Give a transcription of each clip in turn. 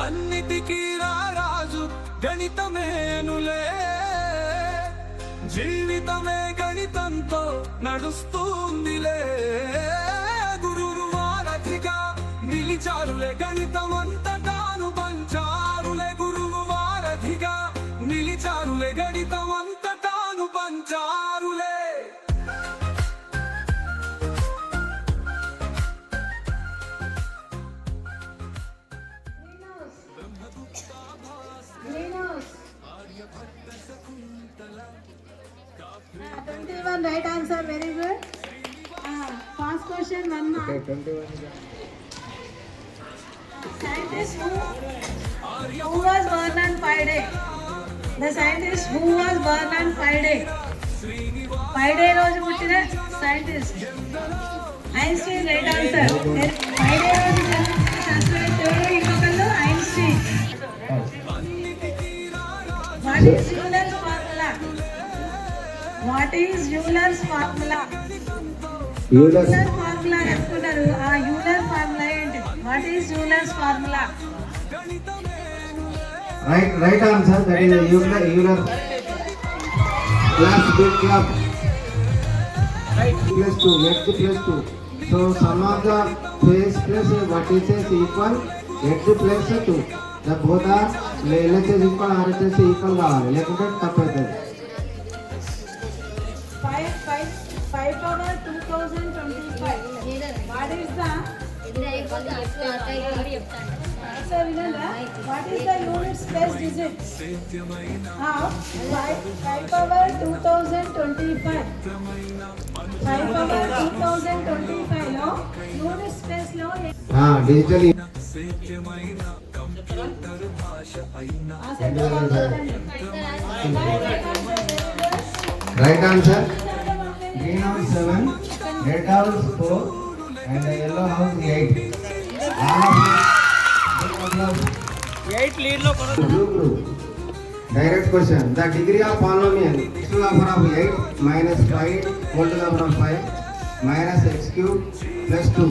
అన్నిటికీ రారాజు గణితమేనులే, జీవితమే గణితంతో నడుస్తుందిలే. గురువు వారధిగా నిలిచారులే, గణితమంతటాను పంచారులే. గురువు వారధిగా నిలిచారులే, గణితమంతటాను పంచారులే. Right answer, very good. First question, 1 mark. Okay, 21. Scientist who was born on Friday? The scientist who was born on Friday? Friday రోజు పుట్టిన scientist. Einstein, right answer. Friday రోజు జన్మించిన శాస్త్రవేత్త ఇంకొకళ్ళు Einstein. What is Euler's formula? What is Euler's formula? Euler formula అనుకున్నారు. ఆ Euler formula ఏంటి? What is Euler's formula? Right answer. That is Euler plus big club plus 2, x plus 2. So sum of the face plus vertices equal x plus 2. The both are LHS equal RHS equal కావాలి, లేకుంటే తప్పవుతుంది. 5 power 2025. What is the answer? What is the unit space digit? 5 power 2025. 5 power 2025 లో unit space లో digital right answer. Green house 7, red house 4, and the yellow house 8. Eight lead లో Direct question. The degree of polynomial x to the power of 8 minus 5 whole to the power of 5 minus x cube plus 2.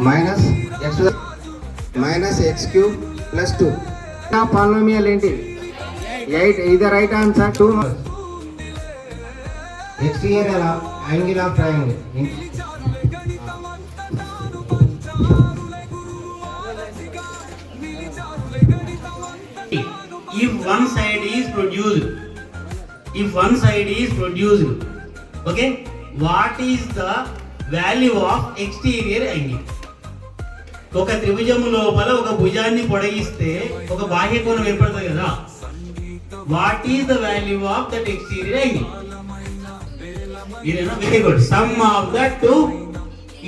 Minus x to the minus x cube plus 2. Polynomial ఏంటి? 8 is the right answer. 2 exterior angle of triangle. If one side is produced, okay, what is the value of exterior angle? ఒక త్రిభుజము లోపల ఒక భుజాన్ని పొడిగిస్తే ఒక బాహ్య కోణం ఏర్పడుతుంది కదా. What is the value of that exterior angle? Very good. Some of the two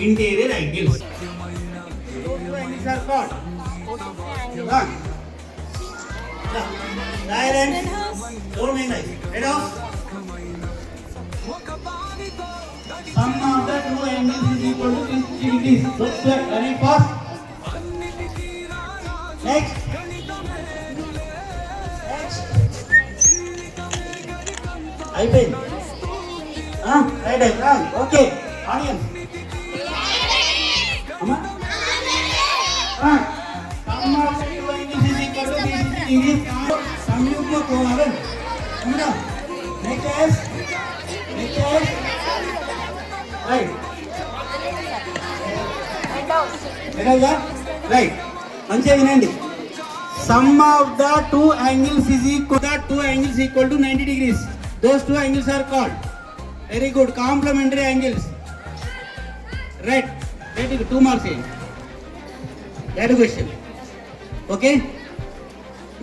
interior angles. Sum of the two angles is equal to 60 degrees. So very fast. Next. అయిపోయింది. Right right. ఓకే ఆడియన్స్ అమ్మా some of the two angles is equal to 60 degrees. సంయుగ్మ కోణాలు ఉందా? Next right right. మంచిగా వినండి. Sum of the two angles is equal to 90 degrees. Those two angles are called, very good, complementary angles. Right. Very good. 2 marks in that question. Okay.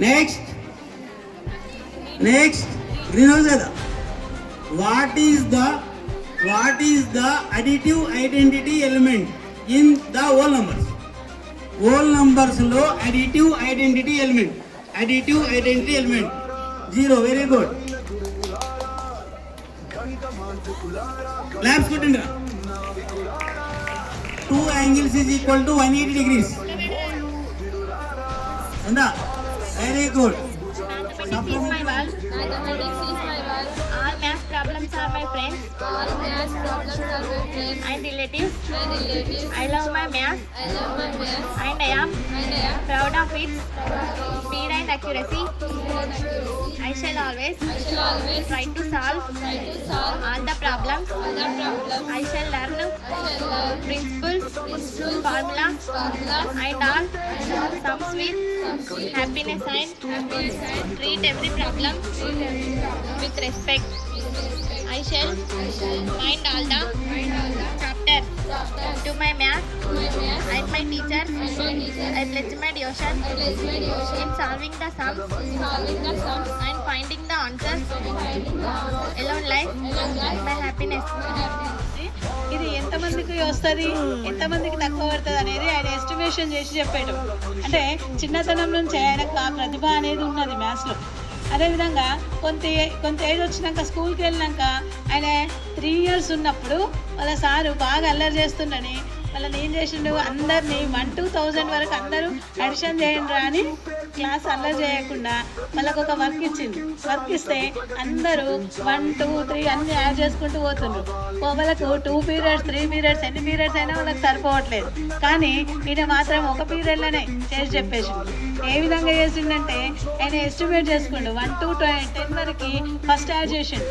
Next. Green house kada. What is the additive identity element in the whole numbers? Whole numbers లో additive identity element 0. Very good. Claps కొట్టండి. 2 angles is equal to 180 degrees. ఉందా? Very good. Mathematics is my world. All math problems are my friends All math problems are my friends and relatives. and relatives. I love my math I love my math and I am and I am proud of its speed and accuracy. I shall always I shall always try to solve try to solve all the problems. all the problems. I shall learn I shall learn principles, formulas, formulas and all sums with happiness and treat every problem with respect. I shall mind all the chapters to my math and my teacher. I pledge my devotion in solving the sums and finding the answers. Alone life, my happiness. ఇది ఎంతమందికి వస్తుంది ఎంతమందికి తక్కువ పడుతుంది అనేది ఆయన estimation చేసి చెప్పాడు. అంటే చిన్నతనం నుంచి ఆయనకు ఆ ప్రతిభ అనేది ఉన్నది మ్యాథ్స్లో. అదేవిధంగా కొంత ఏజ్ వచ్చినాక స్కూల్కి వెళ్ళినాక ఆయన 3 years ఉన్నప్పుడు వాళ్ళ సారు బాగా అల్లరి చేస్తుండని వాళ్ళని ఏం చేసిండు, అందరినీ 1 to 1000 వరకు అందరూ అడిషన్ చేయండి అని క్లాస్ అల్లరి చేయకుండా వాళ్ళకు ఒక వర్క్ ఇచ్చింది. వర్క్ ఇస్తే అందరూ 1, 2, 3 అన్నీ యాడ్ చేసుకుంటూ పోతుండ్రు. వాళ్ళకు 2 periods 3 periods ఎన్ని పీరియడ్స్ అయినా వాళ్ళకి సరిపోవట్లేదు. కానీ ఈయన మాత్రం ఒక పీరియడ్లోనే చేసి చెప్పేసిండు. ఏ విధంగా చేసిండంటే ఆయన ఎస్టిమేట్ చేసుకుండు 1 to 10 వరకు ఫస్ట్ యాడ్ చేసిండు.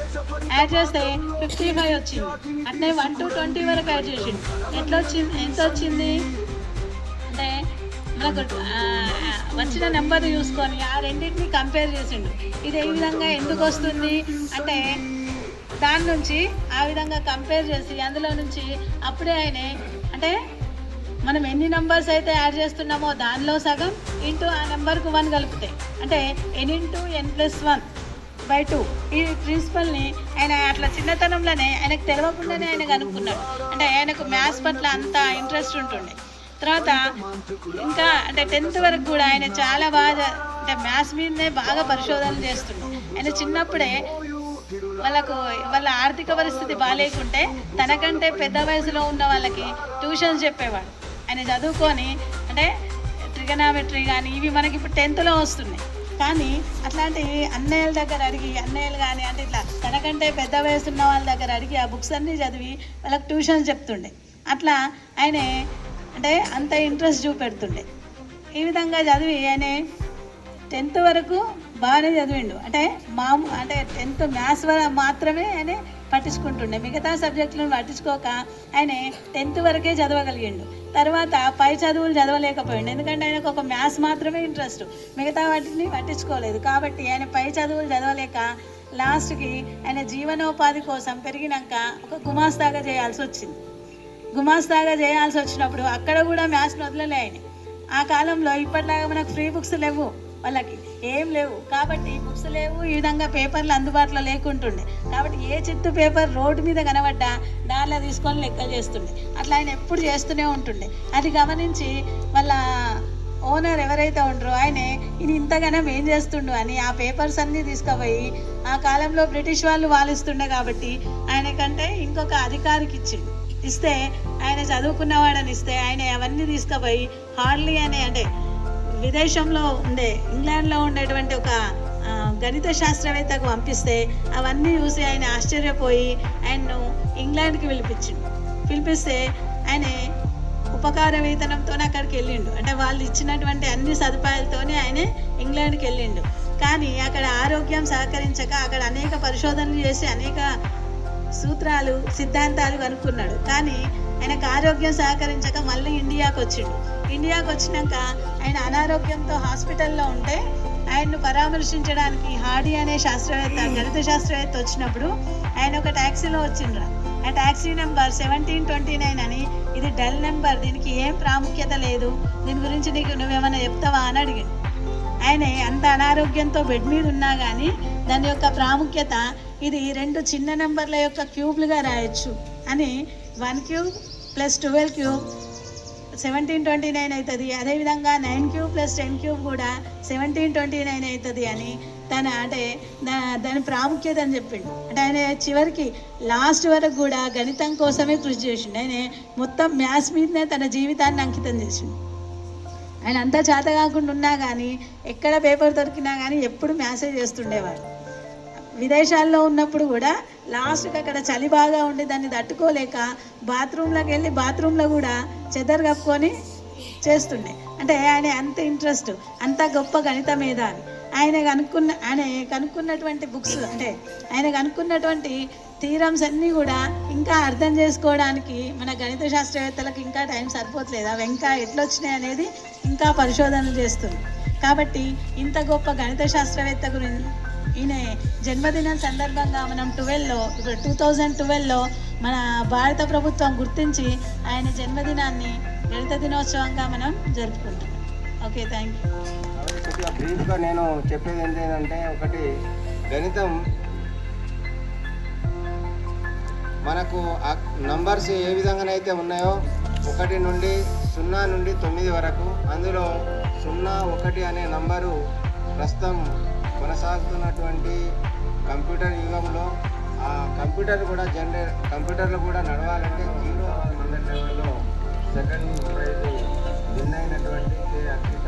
యాడ్ చేస్తే 55 వచ్చింది. అట్నే 1 to 20 వరకు యాడ్ చేసిండు. ఎంత వచ్చింది అంటే మనకు వచ్చిన నెంబర్ చూసుకొని ఆ రెండింటిని కంపేర్ చేసిండు. ఇది ఏ విధంగా ఎందుకు వస్తుంది అంటే దాని నుంచి ఆ విధంగా కంపేర్ చేసి అందులో నుంచి అప్పుడే ఆయన అంటే మనం ఎన్ని నెంబర్స్ అయితే యాడ్ చేస్తున్నామో దానిలో సగం ఇంటూ ఆ నెంబర్కు 1 కలుపుతాయి. అంటే n × n+1/2 ఈ ప్రిన్సిపల్ని ఆయన అట్లా చిన్నతనంలోనే ఆయనకు తెలియకుండానే ఆయన కనుక్కున్నాడు. అంటే ఆయనకు మ్యాథ్స్ పట్ల అంత ఇంట్రెస్ట్ ఉంటుండే. తర్వాత ఇంకా అంటే 10th వరకు కూడా ఆయన చాలా బాగా అంటే మ్యాథ్స్ మీదనే బాగా పరిశోధనలు చేస్తుండే. ఆయన చిన్నప్పుడే వాళ్ళ ఆర్థిక పరిస్థితి బాగాలేకుంటే తనకంటే పెద్ద వయసులో ఉన్న వాళ్ళకి ట్యూషన్స్ చెప్పేవాడు. ఆయన చదువుకొని అంటే ట్రిగనామెట్రీ కానీ ఇవి మనకి ఇప్పుడు 10thలో వస్తున్నాయి. కానీ అట్లాంటి అన్నయ్యల దగ్గర అడిగి అన్నయ్యలు కానీ అంటే ఇట్లా తనకంటే పెద్ద వయసు ఉన్న వాళ్ళ దగ్గర అడిగి ఆ బుక్స్ అన్నీ చదివి వాళ్ళకి ట్యూషన్స్ చెప్తుండే. అట్లా ఆయన అంటే అంత ఇంట్రెస్ట్ చూపెడుతుండే. ఈ విధంగా చదివి ఆయన 10th వరకు బాగానే చదివిండు. అంటే అంటే 10th మ్యాథ్స్ మాత్రమే ఆయన పట్టించుకుంటుండే. మిగతా సబ్జెక్టులను పట్టించుకోక ఆయన 10th వరకే చదవగలిగిండు. తర్వాత పై చదువులు చదవలేకపోయిండు. ఎందుకంటే ఆయనకు ఒక మ్యాథ్స్ మాత్రమే ఇంట్రెస్ట్, మిగతా వాటిని పట్టించుకోలేదు. కాబట్టి ఆయన పై చదువులు చదవలేక లాస్ట్కి ఆయన జీవనోపాధి కోసం పెరిగినాక ఒక గుమాస్తాగా చేయాల్సి వచ్చింది. గుమాస్తాగా చేయాల్సి వచ్చినప్పుడు అక్కడ కూడా మ్యాథ్స్ని వదలలే ఆయన. ఆ కాలంలో ఇప్పటిలాగా మనకు ఫ్రీ బుక్స్ లేవు, వాళ్ళకి ఏం లేవు. కాబట్టి బుక్స్ లేవు, ఈ విధంగా పేపర్లు అందుబాటులో లేకుంటుండే. కాబట్టి ఏ చిత్తు పేపర్ రోడ్డు మీద కనబడ్డా దానిలో తీసుకొని లెక్కలు చేస్తుండే. అట్లా ఆయన ఎప్పుడు చేస్తూనే ఉంటుండే. అది గమనించి వాళ్ళ ఓనర్ ఎవరైతే ఉంటారో ఆయనే ఇది ఇంతగానం ఏం చేస్తుండు అని ఆ పేపర్స్ అన్నీ తీసుకుపోయి ఆ కాలంలో బ్రిటిష్ వాళ్ళు వాలిస్తుండే కాబట్టి ఆయనకంటే ఇంకొక అధికారికి ఇస్తే ఆయన చదువుకున్నవాడని ఇస్తే ఆయన అవన్నీ తీసుకుపోయి హార్లీ అంటే విదేశంలో ఇంగ్లాండ్లో ఉండేటువంటి ఒక గణిత శాస్త్రవేత్తకు పంపిస్తే అవన్నీ చూసి ఆయన ఆశ్చర్యపోయి ఆయన్ను ఇంగ్లాండ్కి పిలిపిస్తే ఆయన ఉపకార వేతనంతో అక్కడికి వెళ్ళిండు. అంటే వాళ్ళు ఇచ్చినటువంటి అన్ని సదుపాయాలతోనే ఆయన ఇంగ్లాండ్కి వెళ్ళిండు. కానీ అక్కడ ఆరోగ్యం సహకరించక అక్కడ అనేక పరిశోధనలు చేసి అనేక సూత్రాలు సిద్ధాంతాలు కనుక్కున్నాడు. కానీ ఆయనకు ఆరోగ్యం సహకరించక మళ్ళీ ఇండియాకి వచ్చిండు. ఇండియాకి వచ్చినాక ఆయన అనారోగ్యంతో హాస్పిటల్లో ఉంటే ఆయన్ను పరామర్శించడానికి హార్డీ అనే గణిత శాస్త్రవేత్త వచ్చినప్పుడు ఆయన ఒక ట్యాక్సీలో వచ్చిండ్రా. ఆ ట్యాక్సీ నెంబర్ 1729 అని, ఇది డల్ నెంబర్, దీనికి ఏం ప్రాముఖ్యత లేదు, దీని గురించి నువ్వేమైనా చెప్తావా అని అడిగాడు. ఆయన అంత అనారోగ్యంతో బెడ్ మీద ఉన్నా కానీ దాని యొక్క ప్రాముఖ్యత ఇది 2 చిన్న నెంబర్ల యొక్క క్యూబ్లుగా రాయొచ్చు అని 1 cube + 12 cube 1729 అవుతుంది. అదేవిధంగా 9 cube + 10 cube కూడా 1729 అవుతుంది అని దాని ప్రాముఖ్యత అని చెప్పిండు. అంటే ఆయన చివరికి లాస్ట్ వరకు కూడా గణితం కోసమే కృషి చేసిండు. ఆయన మొత్తం మ్యాథ్స్ మీదనే తన జీవితాన్ని అంకితం చేసిండు. ఆయన అంతా చేత కాకుండా ఉన్నా కానీ ఎక్కడ పేపర్ దొరికినా కానీ ఎప్పుడు మ్యాథ్సే చేస్తుండేవాడు. విదేశాల్లో ఉన్నప్పుడు కూడా లాస్ట్కి అక్కడ చలి బాగా ఉండి దాన్ని తట్టుకోలేక బాత్రూంలోకి వెళ్ళి బాత్రూంలో కూడా చెదర్ కప్పుకొని చేస్తుండే. అంటే ఆయన అంత ఇంట్రెస్ట్, అంత గొప్ప గణిత మేధావి. ఆయన కనుక్కున్నటువంటి బుక్స్, అంటే ఆయన కనుక్కున్నటువంటి థీరమ్స్ అన్నీ కూడా ఇంకా అర్థం చేసుకోవడానికి మన గణిత శాస్త్రవేత్తలకు ఇంకా టైం సరిపోతలేదు. అవి ఇంకా ఎట్లొచ్చినాయి అనేది ఇంకా పరిశోధనలు చేస్తుంది. కాబట్టి ఇంత గొప్ప గణిత శాస్త్రవేత్త గురించి ఈయన జన్మదినం సందర్భంగా మనం 2012లో మన భారత ప్రభుత్వం గుర్తించి ఆయన జన్మదినాన్ని గణిత దినోత్సవంగా మనం జరుపుకుంటాం. Okay, thank you. కొద్దిగా బ్రీఫ్గా నేను చెప్పేది ఏంటంటే, ఒకటి గణితం మనకు నంబర్స్ ఏ విధంగానైతే ఉన్నాయో 1 నుండి 0 నుండి 9 వరకు, అందులో 0, 1 అనే నంబరు ప్రస్తుతం కొనసాగుతున్నటువంటి కంప్యూటర్ యుగంలో ఆ కంప్యూటర్లు కూడా నడవాలంటే 0 100 లెవెల్లో సెకండ్ ప్రైజ్ విన్ అయినటువంటి కే Akshita.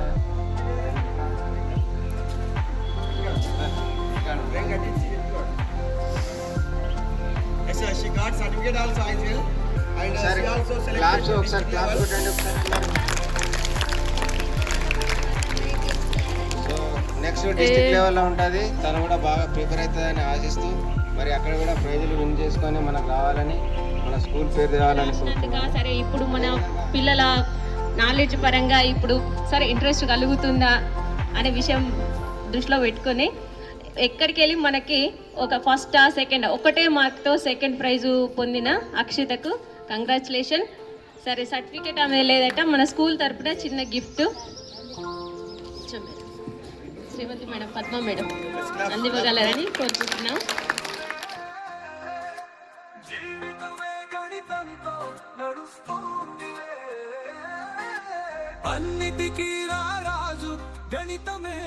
Yes, sir, she got certificate also as well. And she also claps selected ఒకసారి క్లాప్స్ కొట్టండి ఒకసారి. సో నెక్స్ట్ డిస్ట్రిక్ట్ లెవెల్లో ఉంటుంది. తను కూడా బాగా ప్రిపేర్ అవుతుందని ఆశిస్తూ, మరి అక్కడ కూడా ప్రైజులు విన్ చేసుకొని మనకు రావాలని, మన స్కూల్ పేరు తేవాలని. సరే, ఇప్పుడు మన పిల్లల నాలెడ్జ్ పరంగా ఇప్పుడు సరే ఇంట్రెస్ట్ కలుగుతుందా అనే విషయం దృష్టిలో పెట్టుకొని ఎక్కడికి వెళ్ళి మనకి ఒక ఫస్ట్ సెకండ్ ఒకటే మార్క్తో సెకండ్ ప్రైజు పొందిన అక్షితకు కంగ్రాచులేషన్. సరే, సర్టిఫికేట్ ఆమె లేదట, మన స్కూల్ తరపున చిన్న గిఫ్ట్ శ్రీమతి మేడం, పద్మ మేడం అందివ్వగలరని కోరుకుంటున్నాం. అన్నిటికీ రాజు గణితమే.